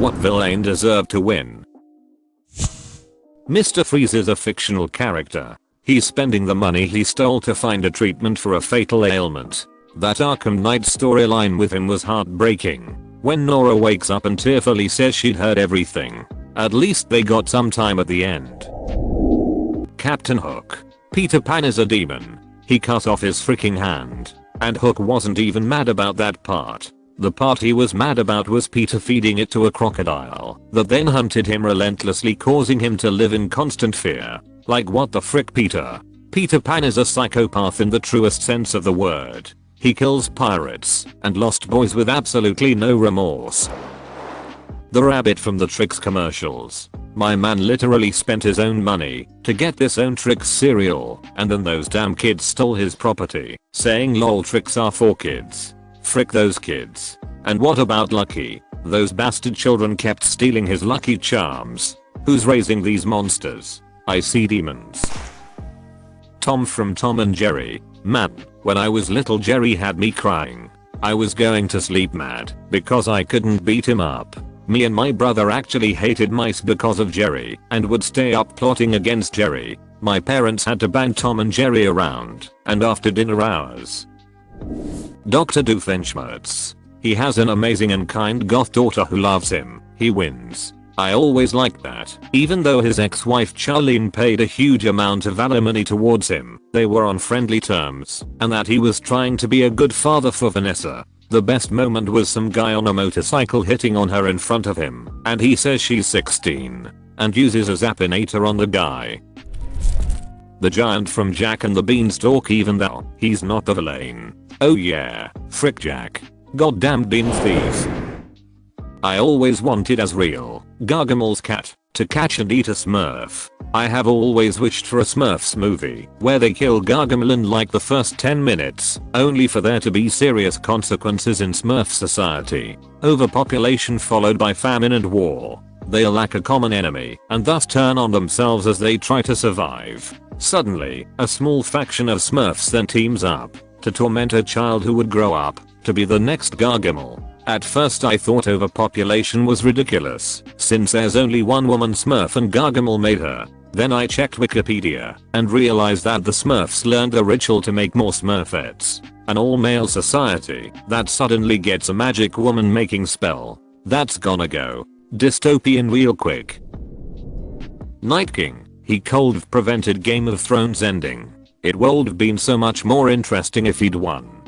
What villain deserved to win? Mr. Freeze is a fictional character. He's spending the money he stole to find a treatment for a fatal ailment. That Arkham Knight storyline with him was heartbreaking. When Nora wakes up and tearfully says she'd heard everything. At least they got some time at the end. Captain Hook. Peter Pan is a demon. He cut off his freaking hand. And Hook wasn't even mad about that part. The part he was mad about was Peter feeding it to a crocodile that then hunted him relentlessly, causing him to live in constant fear. Like, what the frick, Peter? Peter Pan is a psychopath in the truest sense of the word. He kills pirates and lost boys with absolutely no remorse. The rabbit from the Trix commercials. My man literally spent his own money to get this own Trix cereal, and then those damn kids stole his property, saying lol, Trix are for kids. Frick those kids. And what about Lucky? Those bastard children kept stealing his Lucky Charms. Who's raising these monsters? I see demons. Tom from Tom and Jerry. Man, when I was little Jerry had me crying. I was going to sleep mad because I couldn't beat him up. Me and my brother actually hated mice because of Jerry and would stay up plotting against Jerry. My parents had to ban Tom and Jerry around and after dinner hours. Dr. Doofenshmirtz. He has an amazing and kind goth daughter who loves him. He wins. I always liked that. Even though his ex-wife Charlene paid a huge amount of alimony towards him, they were on friendly terms, and that he was trying to be a good father for Vanessa. The best moment was some guy on a motorcycle hitting on her in front of him, and he says she's 16, and uses a Zappinator on the guy. The giant from Jack and the Beanstalk, even though he's not the villain. Oh yeah, frick Jack. Goddamn bean thief. I always wanted as real Gargamel's cat to catch and eat a Smurf. I have always wished for a Smurfs movie where they kill Gargamel in like the first 10 minutes, only for there to be serious consequences in Smurf society. Overpopulation followed by famine and war. They lack a common enemy and thus turn on themselves as they try to survive. Suddenly, a small faction of Smurfs then teams up to torment a child who would grow up to be the next Gargamel. At first I thought overpopulation was ridiculous, since there's only one woman Smurf and Gargamel made her. Then I checked Wikipedia and realized that the Smurfs learned the ritual to make more Smurfettes. An all-male society that suddenly gets a magic woman making spell. That's gonna go dystopian real quick. Night King. He could've prevented Game of Thrones ending. It would've been so much more interesting if he'd won.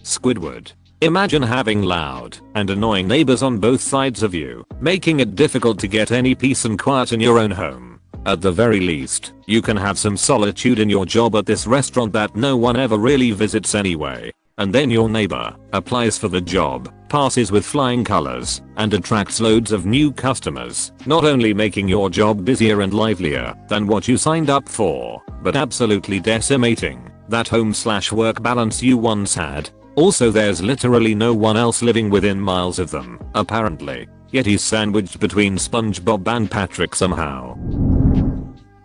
Squidward. Imagine having loud and annoying neighbors on both sides of you, making it difficult to get any peace and quiet in your own home. At the very least, you can have some solitude in your job at this restaurant that no one ever really visits anyway. And then your neighbor applies for the job, passes with flying colors, and attracts loads of new customers, not only making your job busier and livelier than what you signed up for, but absolutely decimating that home/work balance you once had. Also, there's literally no one else living within miles of them, apparently. Yet he's sandwiched between SpongeBob and Patrick somehow.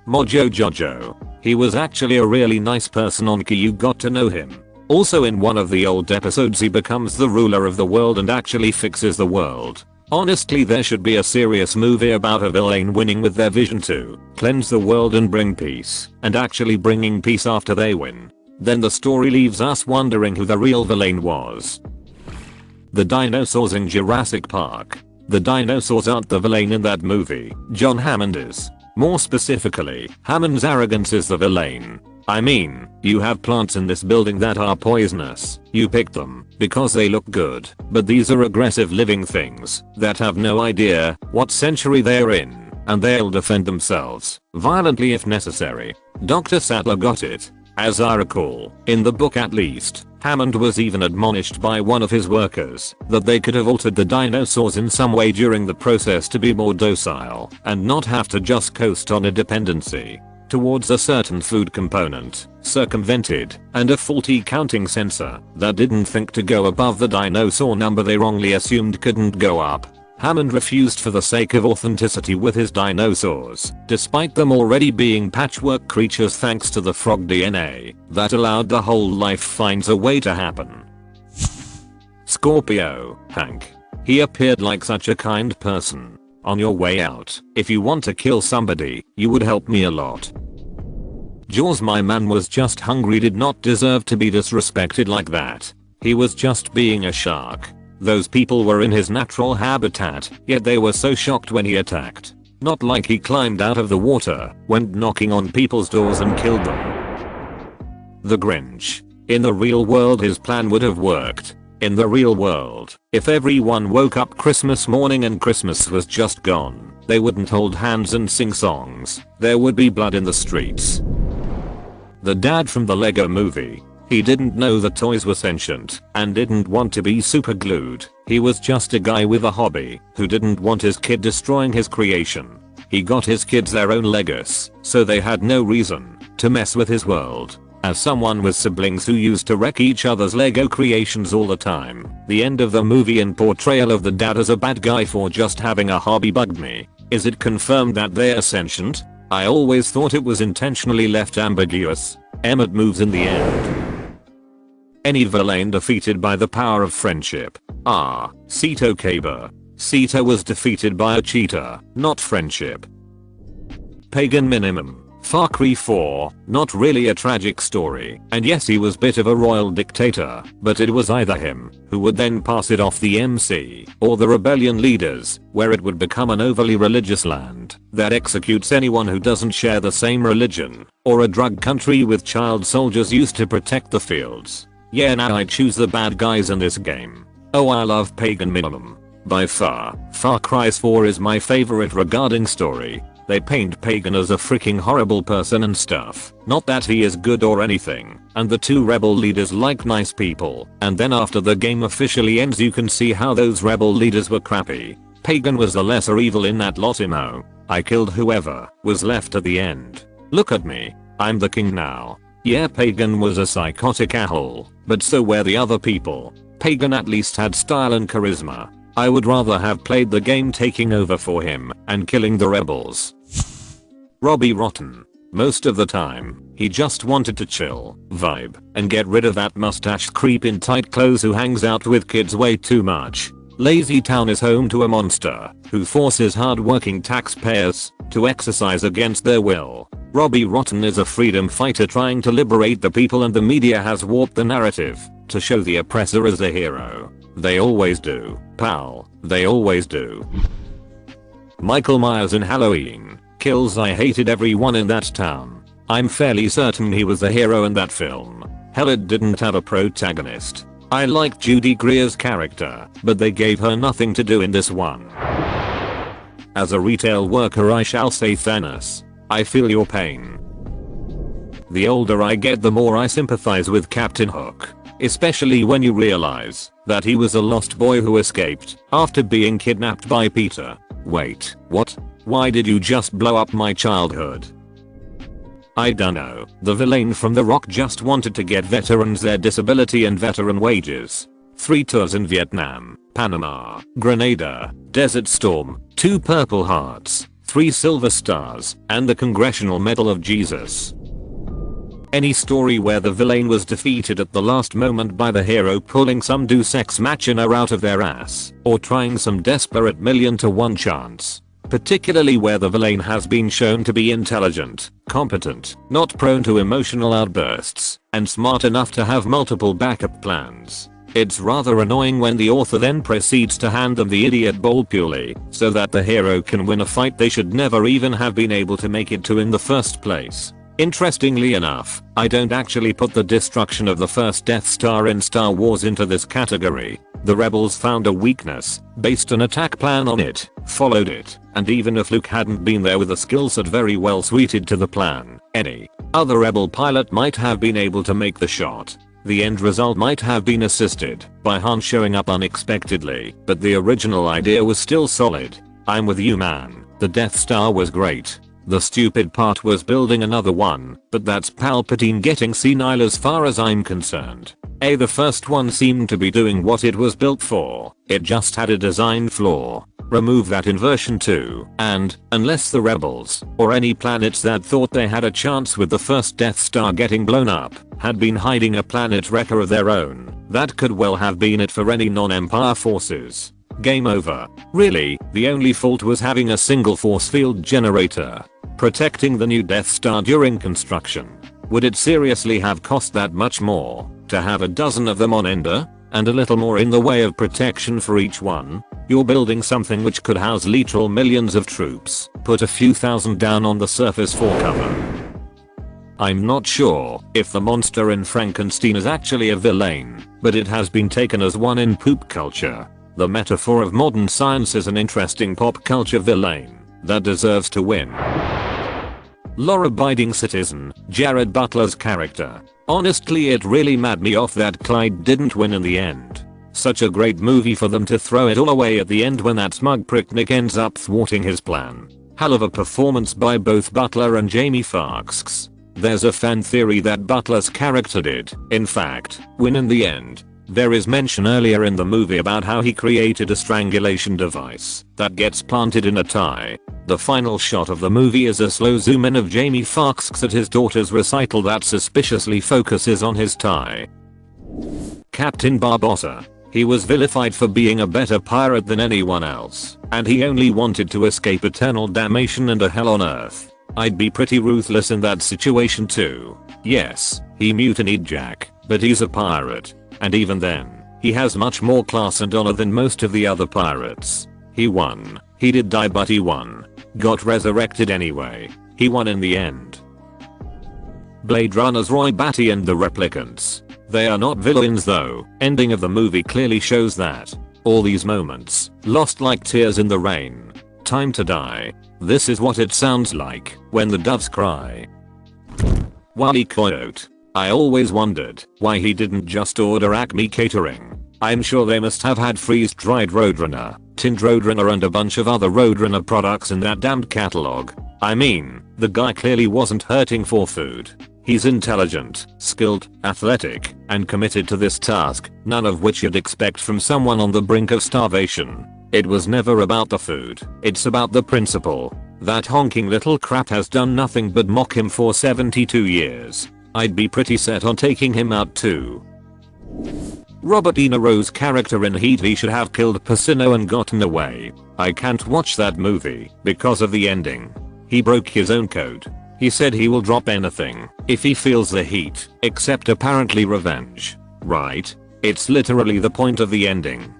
Mojo Jojo. He was actually a really nice person on Key. You got to know him. Also, in one of the old episodes he becomes the ruler of the world and actually fixes the world. Honestly, there should be a serious movie about a villain winning with their vision to cleanse the world and bring peace, and actually bringing peace after they win. Then the story leaves us wondering who the real villain was. The dinosaurs in Jurassic Park. The dinosaurs aren't the villain in that movie. John Hammond is. More specifically, Hammond's arrogance is the villain. I mean, you have plants in this building that are poisonous. You pick them because they look good, but these are aggressive living things that have no idea what century they're in, and they'll defend themselves violently if necessary. Dr. Sattler got it. As I recall, in the book at least, Hammond was even admonished by one of his workers that they could have altered the dinosaurs in some way during the process to be more docile and not have to just coast on a dependency towards a certain food component, circumvented, and a faulty counting sensor that didn't think to go above the dinosaur number they wrongly assumed couldn't go up. Hammond refused for the sake of authenticity with his dinosaurs, despite them already being patchwork creatures thanks to the frog DNA that allowed the whole life finds a way to happen. Scorpio, Hank. He appeared like such a kind person. On your way out, if you want to kill somebody, you would help me a lot. Jaws, my man was just hungry, did not deserve to be disrespected like that. He was just being a shark. Those people were in his natural habitat, yet they were so shocked when he attacked. Not like he climbed out of the water, went knocking on people's doors and killed them. The Grinch. In the real world his plan would have worked. In the real world, if everyone woke up Christmas morning and Christmas was just gone, they wouldn't hold hands and sing songs. There would be blood in the streets. The dad from the Lego movie. He didn't know the toys were sentient and didn't want to be super glued. He was just a guy with a hobby who didn't want his kid destroying his creation. He got his kids their own Legos, so they had no reason to mess with his world. As someone with siblings who used to wreck each other's Lego creations all the time, the end of the movie and portrayal of the dad as a bad guy for just having a hobby bugged me. Is it confirmed that they're sentient? I always thought it was intentionally left ambiguous. Emmett moves in the end. Any villain defeated by the power of friendship. Sito Kaber. Sito was defeated by a cheetah, not friendship. Pagan minimum. Far Cry 4, not really a tragic story, and yes, he was bit of a royal dictator, but it was either him, who would then pass it off the MC, or the rebellion leaders, where it would become an overly religious land that executes anyone who doesn't share the same religion, or a drug country with child soldiers used to protect the fields. Yeah, now I choose the bad guys in this game. Oh, I love Pagan minimum. By far, Far Cry 4 is my favorite regarding story. They paint Pagan as a freaking horrible person and stuff. Not that he is good or anything, and the two rebel leaders like nice people, and then after the game officially ends you can see how those rebel leaders were crappy. Pagan was the lesser evil in that lot. I killed whoever was left at the end. Look at me. I'm the king now. Yeah, Pagan was a psychotic a-hole, but so were the other people. Pagan at least had style and charisma. I would rather have played the game taking over for him and killing the rebels. Robbie Rotten. Most of the time, he just wanted to chill, vibe, and get rid of that mustached creep in tight clothes who hangs out with kids way too much. Lazy Town is home to a monster who forces hard-working taxpayers to exercise against their will. Robbie Rotten is a freedom fighter trying to liberate the people, and the media has warped the narrative to show the oppressor as a hero. They always do, pal. They always do. Michael Myers in Halloween. Kills. I hated everyone in that town. I'm fairly certain he was the hero in that film. Hell, it didn't have a protagonist. I liked Judy Greer's character, but they gave her nothing to do in this one. As a retail worker I shall say Thanos. I feel your pain. The older I get the more I sympathize with Captain Hook. Especially when you realize that he was a lost boy who escaped after being kidnapped by Peter. Wait, what? Why did you just blow up my childhood? I dunno. The villain from The Rock just wanted to get veterans their disability and veteran wages. 3 tours in Vietnam, Panama, Grenada, Desert Storm, 2 Purple Hearts, 3 Silver Stars, and the Congressional Medal of Jesus. Any story where the villain was defeated at the last moment by the hero pulling some deus ex machina out of their ass, or trying some desperate 1,000,000 to 1 chance. Particularly where the villain has been shown to be intelligent, competent, not prone to emotional outbursts, and smart enough to have multiple backup plans. It's rather annoying when the author then proceeds to hand them the idiot ball purely so that the hero can win a fight they should never even have been able to make it to in the first place. Interestingly enough, I don't actually put the destruction of the first Death Star in Star Wars into this category. The rebels found a weakness, based an attack plan on it, followed it, and even if Luke hadn't been there with a skill set very well suited to the plan, any other rebel pilot might have been able to make the shot. The end result might have been assisted by Han showing up unexpectedly, but the original idea was still solid. I'm with you, man. The Death Star was great. The stupid part was building another one, but that's Palpatine getting senile as far as I'm concerned. The first one seemed to be doing what it was built for, it just had a design flaw. Remove that in version 2, and, unless the rebels, or any planets that thought they had a chance with the first Death Star getting blown up, had been hiding a planet wrecker of their own, that could well have been it for any non-Empire forces. Game over. Really, the only fault was having a single force field generator protecting the new Death Star during construction. Would it seriously have cost that much more to have a dozen of them on Ender? And a little more in the way of protection for each one? You're building something which could house literal millions of troops. Put a few thousand down on the surface for cover. I'm not sure if the monster in Frankenstein is actually a villain, but it has been taken as one in poop culture. The metaphor of modern science is an interesting pop culture villain that deserves to win. Law-abiding citizen, Gerard Butler's character. Honestly, it really mad me off that Clyde didn't win in the end. Such a great movie for them to throw it all away at the end when that smug prick Nick ends up thwarting his plan. Hell of a performance by both Butler and Jamie Foxx. There's a fan theory that Butler's character did, in fact, win in the end. There is mention earlier in the movie about how he created a strangulation device that gets planted in a tie. The final shot of the movie is a slow zoom in of Jamie Foxx at his daughter's recital that suspiciously focuses on his tie. Captain Barbossa. He was vilified for being a better pirate than anyone else, and he only wanted to escape eternal damnation and a hell on earth. I'd be pretty ruthless in that situation too. Yes, he mutinied Jack, but he's a pirate. And even then, he has much more class and honor than most of the other pirates. He won. He did die, but he won. Got resurrected anyway. He won in the end. Blade Runner's Roy Batty and the Replicants. They are not villains though. Ending of the movie clearly shows that. All these moments, lost like tears in the rain. Time to die. This is what it sounds like when the doves cry. Wally Coyote. I always wondered why he didn't just order Acme Catering. I'm sure they must have had freeze-dried Roadrunner, tinned Roadrunner and a bunch of other Roadrunner products in that damned catalog. I mean, the guy clearly wasn't hurting for food. He's intelligent, skilled, athletic, and committed to this task, none of which you'd expect from someone on the brink of starvation. It was never about the food, it's about the principle. That honking little crap has done nothing but mock him for 72 years. I'd be pretty set on taking him out too. Robert De Niro's character in Heat. He should have killed Pacino and gotten away. I can't watch that movie because of the ending. He broke his own code. He said he will drop anything if he feels the heat, except apparently revenge. Right? It's literally the point of the ending.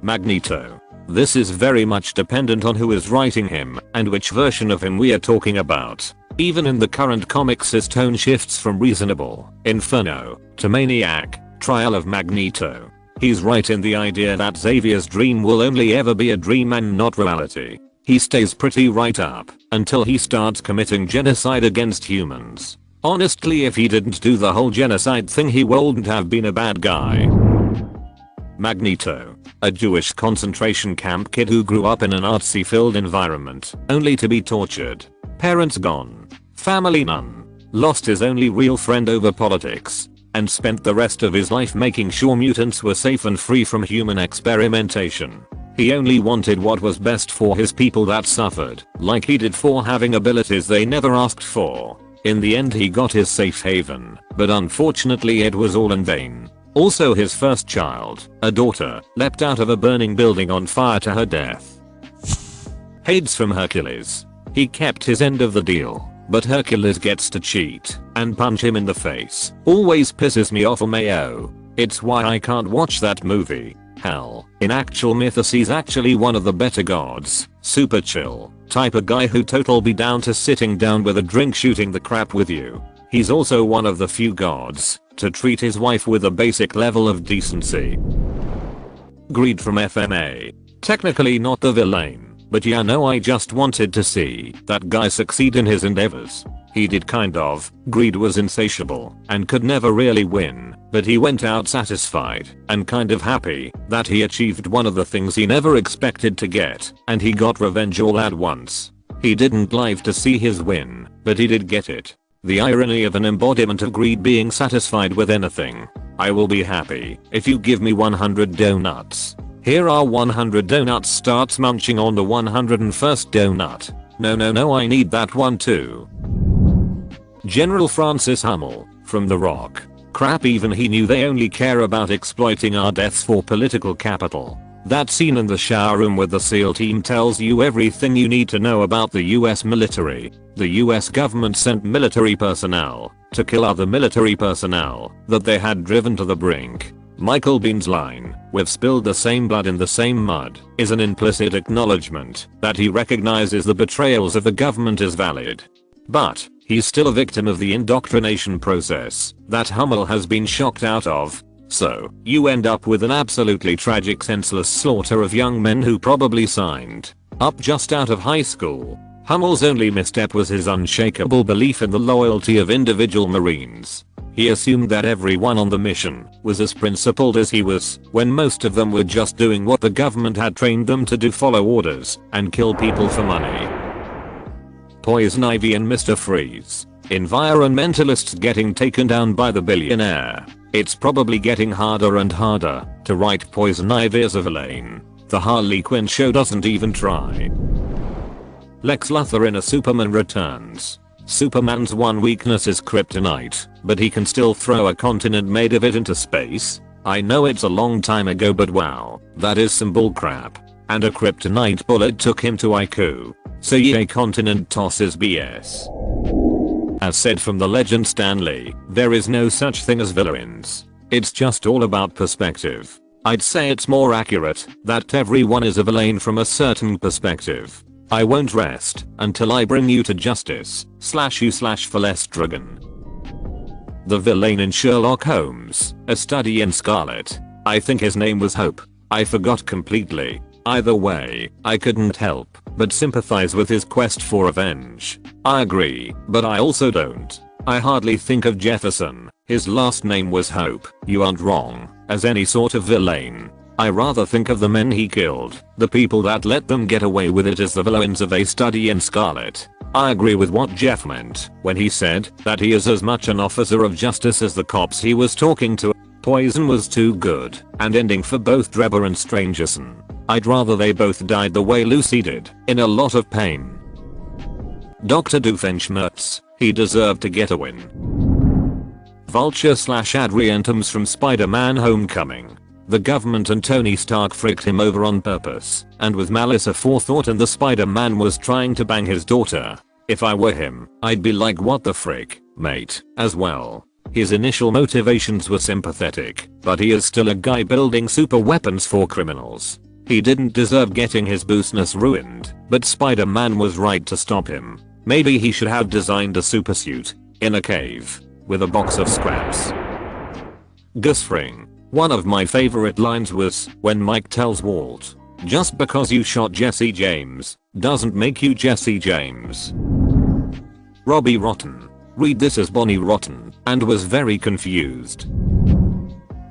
Magneto. This is very much dependent on who is writing him and which version of him we are talking about. Even in the current comics his tone shifts from reasonable inferno to maniac trial of Magneto. He's right in the idea that Xavier's dream will only ever be a dream and not reality. He stays pretty right up until he starts committing genocide against humans. Honestly, if he didn't do the whole genocide thing he wouldn't have been a bad guy. Magneto. A Jewish concentration camp kid who grew up in an artsy-filled environment only to be tortured. Parents gone. Family none. Lost his only real friend over politics. And spent the rest of his life making sure mutants were safe and free from human experimentation. He only wanted what was best for his people that suffered, like he did for having abilities they never asked for. In the end he got his safe haven, but unfortunately it was all in vain. Also his first child, a daughter, leapt out of a burning building on fire to her death. Hades from Hercules. He kept his end of the deal, but Hercules gets to cheat and punch him in the face. Always pisses me off, Mayo. It's why I can't watch that movie. Hell, in actual mythos he's actually one of the better gods. Super chill, type of guy who total be down to sitting down with a drink shooting the crap with you. He's also one of the few gods to treat his wife with a basic level of decency. Greed from FMA. Technically not the villain, but yeah, no, I just wanted to see that guy succeed in his endeavors. He did kind of. Greed was insatiable and could never really win, but he went out satisfied and kind of happy that he achieved one of the things he never expected to get, and he got revenge all at once. He didn't live to see his win, but he did get it. The irony of an embodiment of greed being satisfied with anything. I will be happy if you give me 100 donuts. Here are 100 donuts. Starts munching on the 101st donut. No, I need that one too. General Francis Hummel, from The Rock. Crap, even he knew they only care about exploiting our deaths for political capital. That scene in the shower room with the SEAL team tells you everything you need to know about the US military. The US government sent military personnel to kill other military personnel that they had driven to the brink. Michael Bean's line, "We've spilled the same blood in the same mud," is an implicit acknowledgement that he recognizes the betrayals of the government is valid. But he's still a victim of the indoctrination process that Hummel has been shocked out of. So, you end up with an absolutely tragic senseless slaughter of young men who probably signed up just out of high school. Hummel's only misstep was his unshakable belief in the loyalty of individual Marines. He assumed that everyone on the mission was as principled as he was, when most of them were just doing what the government had trained them to do: follow orders and kill people for money. Poison Ivy and Mr. Freeze. Environmentalists getting taken down by the billionaire. It's probably getting harder and harder to write Poison Ivy as a villain. The Harley Quinn show doesn't even try. Lex Luthor in A Superman Returns. Superman's one weakness is kryptonite, but he can still throw a continent made of it into space. I know it's a long time ago, but wow, that is some bullcrap. And a kryptonite bullet took him to Iku. So yeah, continent toss is BS. As said from the legend Stan Lee, there is no such thing as villains. It's just all about perspective. I'd say it's more accurate that everyone is a villain from a certain perspective. I won't rest until I bring you to justice, /you/Phalestragon. The villain in Sherlock Holmes, A Study in Scarlet. I think his name was Hope. I forgot completely. Either way, I couldn't help but sympathize with his quest for revenge. I agree, but I also don't. I hardly think of Jefferson, his last name was Hope, you aren't wrong, as any sort of villain. I rather think of the men he killed, the people that let them get away with it, as the villains of A Study in Scarlet. I agree with what Jeff meant when he said that he is as much an officer of justice as the cops he was talking to. Poison was too good and ending for both Drebber and Strangerson. I'd rather they both died the way Lucy did, in a lot of pain. Dr. Doofenshmirtz, he deserved to get a win. Vulture/Adriantums from Spider-Man Homecoming. The government and Tony Stark fricked him over on purpose, and with malice aforethought, and the Spider-Man was trying to bang his daughter. If I were him, I'd be like, what the frick, mate, as well. His initial motivations were sympathetic, but he is still a guy building super weapons for criminals. He didn't deserve getting his boostness ruined, but Spider-Man was right to stop him. Maybe he should have designed a super suit in a cave with a box of scraps. Gus Fring. One of my favorite lines was when Mike tells Walt, "Just because you shot Jesse James doesn't make you Jesse James." Robbie Rotten. Read this as Bonnie Rotten and was very confused.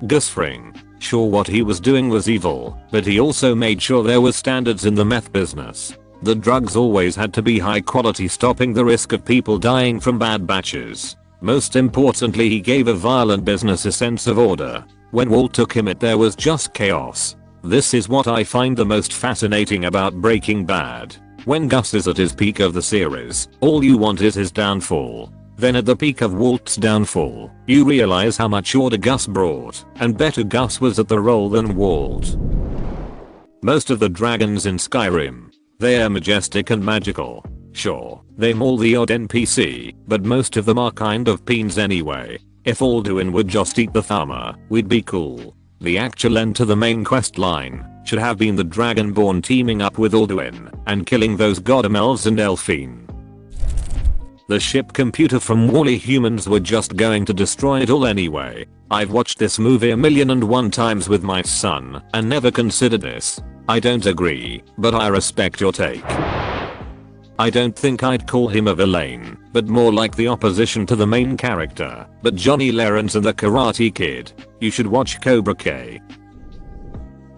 Gus Fring. Sure, what he was doing was evil, but he also made sure there were standards in the meth business. The drugs always had to be high quality, stopping the risk of people dying from bad batches. Most importantly, he gave a violent business a sense of order. When Walt took him it, there was just chaos. This is what I find the most fascinating about Breaking Bad. When Gus is at his peak of the series, all you want is his downfall. Then at the peak of Walt's downfall, you realize how much order Gus brought, and better Gus was at the role than Walt. Most of the dragons in Skyrim, they are majestic and magical. Sure, they maul the odd NPC, but most of them are kind of peens anyway. If Alduin would just eat the Thama, we'd be cool. The actual end to the main quest line should have been the Dragonborn teaming up with Alduin and killing those goddamn elves and Elfine. The ship computer from Wall-E humans were just going to destroy it all anyway. I've watched this movie 1,000,001 times with my son and never considered this. I don't agree, but I respect your take. I don't think I'd call him a villain, but more like the opposition to the main character. But Johnny Lawrence and the Karate Kid. You should watch Cobra Kai.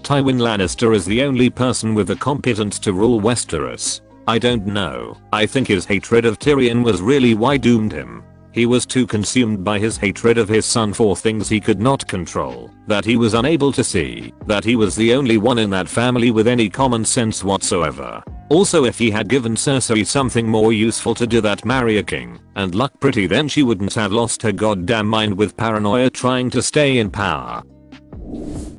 Tywin Lannister is the only person with the competence to rule Westeros. I don't know. I think his hatred of Tyrion was really why doomed him. He was too consumed by his hatred of his son for things he could not control, that he was unable to see that he was the only one in that family with any common sense whatsoever. Also, if he had given Cersei something more useful to do, that marry a king and luck pretty, then she wouldn't have lost her goddamn mind with paranoia trying to stay in power.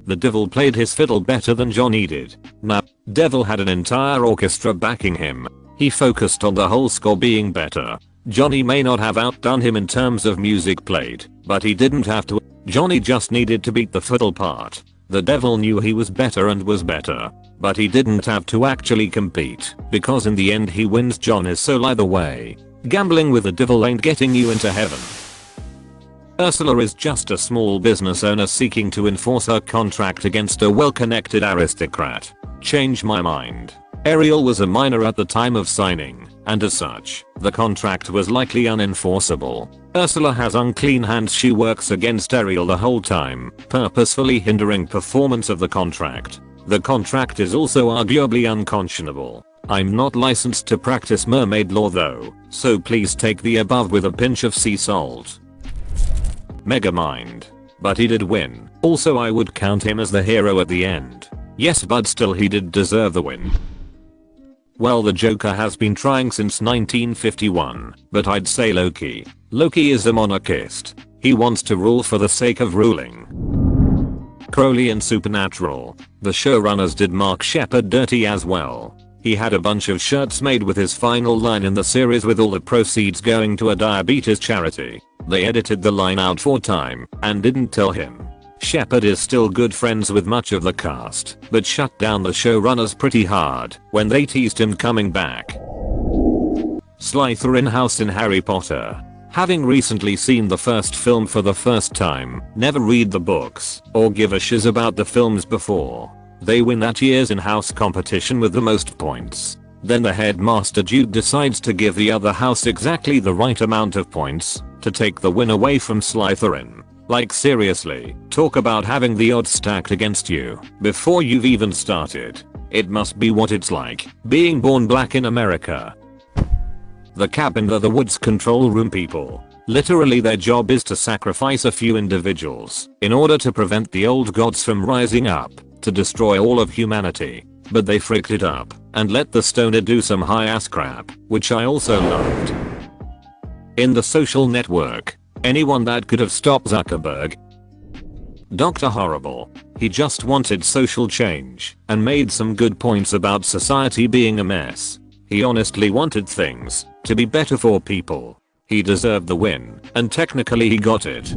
The devil played his fiddle better than Johnny did. Now, devil had an entire orchestra backing him. He focused on the whole score being better. Johnny may not have outdone him in terms of music played, but he didn't have to. Johnny just needed to beat the fiddle part. The devil knew he was better and was better, but he didn't have to actually compete, because in the end he wins John his soul either way. Gambling with the devil ain't getting you into heaven. Ursula is just a small business owner seeking to enforce her contract against a well-connected aristocrat. Change my mind. Ariel was a minor at the time of signing, and as such, the contract was likely unenforceable. Ursula has unclean hands. She works against Ariel the whole time, purposefully hindering performance of the contract. The contract is also arguably unconscionable. I'm not licensed to practice mermaid law though, so please take the above with a pinch of sea salt. Megamind. But he did win. Also I would count him as the hero at the end. Yes, but still he did deserve the win. Well, the Joker has been trying since 1951, but I'd say Loki. Loki is a monarchist. He wants to rule for the sake of ruling. Crowley and Supernatural. The showrunners did Mark Sheppard dirty as well. He had a bunch of shirts made with his final line in the series with all the proceeds going to a diabetes charity. They edited the line out for time and didn't tell him. Sheppard is still good friends with much of the cast, but shut down the showrunners pretty hard when they teased him coming back. Slytherin house in Harry Potter. Having recently seen the first film for the first time, never read the books or give a shiz about the films before. They win that year's in-house competition with the most points. Then the headmaster dude decides to give the other house exactly the right amount of points to take the win away from Slytherin. Like seriously, talk about having the odds stacked against you before you've even started. It must be what it's like being born black in America. The cabin of the woods control room people. Literally their job is to sacrifice a few individuals in order to prevent the old gods from rising up to destroy all of humanity. But they fricked it up and let the stoner do some high ass crap, which I also loved. In The Social Network. Anyone that could have stopped Zuckerberg? Dr. Horrible. He just wanted social change and made some good points about society being a mess. He honestly wanted things to be better for people. He deserved the win, and technically he got it.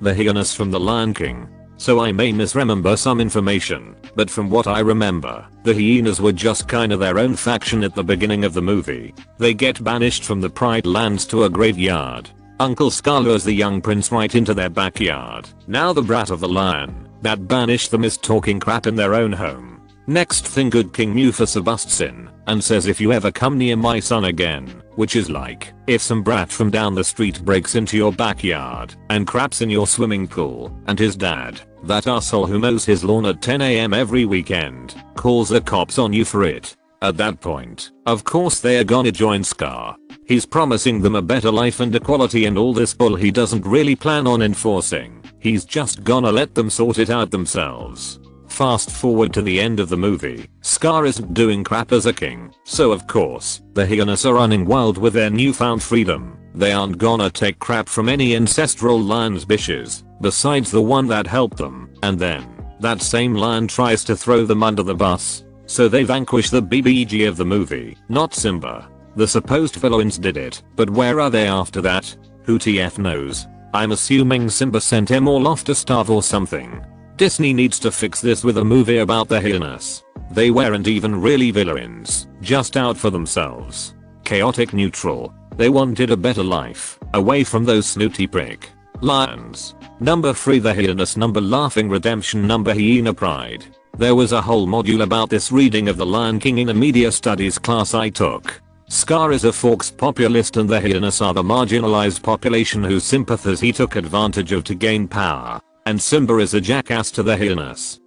The hyenas from The Lion King. So I may misremember some information, but from what I remember, the hyenas were just kinda their own faction at the beginning of the movie. They get banished from the Pride Lands to a graveyard. Uncle Scar lures the young prince right into their backyard. Now the brat of the lion that banished them is talking crap in their own home. Next thing, good King Mufasa busts in and says, if you ever come near my son again, which is like if some brat from down the street breaks into your backyard and craps in your swimming pool, and his dad, that arsehole who mows his lawn at 10 AM every weekend, calls the cops on you for it. At that point, of course they are gonna join Scar. He's promising them a better life and equality and all this bull he doesn't really plan on enforcing. He's just gonna let them sort it out themselves. Fast forward to the end of the movie, Scar isn't doing crap as a king, so of course, the hyenas are running wild with their newfound freedom. They aren't gonna take crap from any ancestral lion's bitches, besides the one that helped them, and then, that same lion tries to throw them under the bus. So they vanquish the BBG of the movie, not Simba. The supposed villains did it, but where are they after that? Who TF knows? I'm assuming Simba sent him all off to starve or something. Disney needs to fix this with a movie about the hyenas. They weren't even really villains, just out for themselves. Chaotic neutral. They wanted a better life, away from those snooty prick lions. Number 3, the hyenas. Number laughing redemption. Number hyena pride. There was a whole module about this reading of The Lion King in a media studies class I took. Scar is a Forks populist and the hyenas are the marginalized population whose sympathies he took advantage of to gain power. And Simba is a jackass to the hyenas.